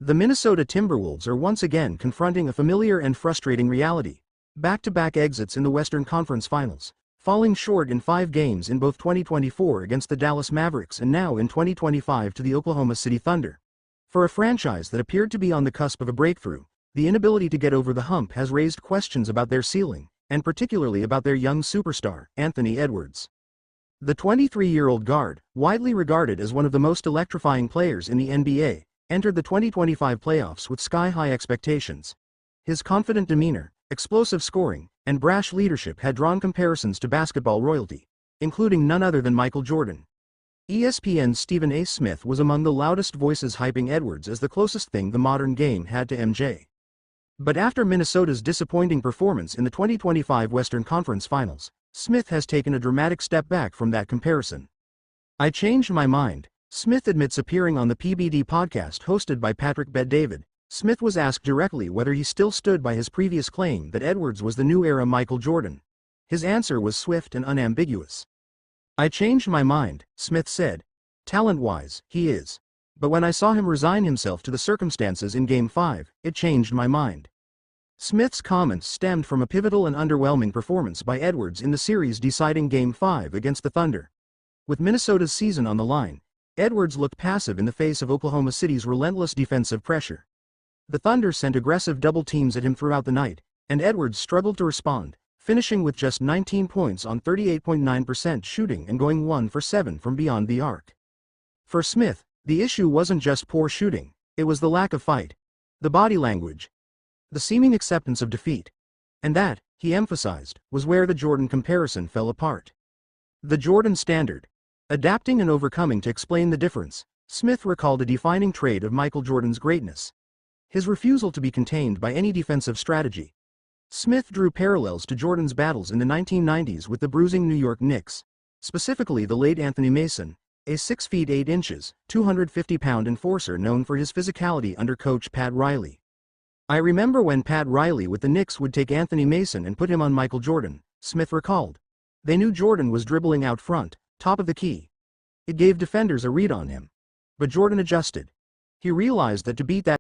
The Minnesota Timberwolves are once again confronting a familiar and frustrating reality. Back-to-back exits in the Western Conference Finals, falling short in 5 games in both 2024 against the Dallas Mavericks and now in 2025 to the Oklahoma City Thunder. For a franchise that appeared to be on the cusp of a breakthrough, the inability to get over the hump has raised questions about their ceiling, and particularly about their young superstar, Anthony Edwards. The 23-year-old guard, widely regarded as one of the most electrifying players in the NBA, entered the 2025 playoffs with sky-high expectations. His confident demeanor, explosive scoring, and brash leadership had drawn comparisons to basketball royalty, including none other than Michael Jordan. ESPN's Stephen A. Smith was among the loudest voices hyping Edwards as the closest thing the modern game had to MJ. But after Minnesota's disappointing performance in the 2025 Western Conference Finals, Smith has taken a dramatic step back from that comparison. "I changed my mind," Smith admits appearing on the PBD Podcast hosted by Patrick Bet-David. Smith was asked directly whether he still stood by his previous claim that Edwards was the new era Michael Jordan. His answer was swift and unambiguous. "I changed my mind," Smith said. "Talent-wise, he is. But when I saw him resign himself to the circumstances in Game 5, it changed my mind." Smith's comments stemmed from a pivotal and underwhelming performance by Edwards in the series-deciding Game 5 against the Thunder. With Minnesota's season on the line, Edwards looked passive in the face of Oklahoma City's relentless defensive pressure. The Thunder sent aggressive double teams at him throughout the night, and Edwards struggled to respond, finishing with just 19 points on 38.9% shooting and going 1 for 7 from beyond the arc. For Smith, the issue wasn't just poor shooting, it was the lack of fight, the body language, the seeming acceptance of defeat. And that, he emphasized, was where the Jordan comparison fell apart. The Jordan standard. Adapting and overcoming to explain the difference, Smith recalled a defining trait of Michael Jordan's greatness: his refusal to be contained by any defensive strategy. Smith drew parallels to Jordan's battles in the 1990s with the bruising New York Knicks, specifically the late Anthony Mason, a 6 feet 8 inches, 250-pound enforcer known for his physicality under coach Pat Riley. "I remember when Pat Riley with the Knicks would take Anthony Mason and put him on Michael Jordan," Smith recalled. "They knew Jordan was dribbling out front, top of the key. It gave defenders a read on him. But Jordan adjusted. He realized that to beat that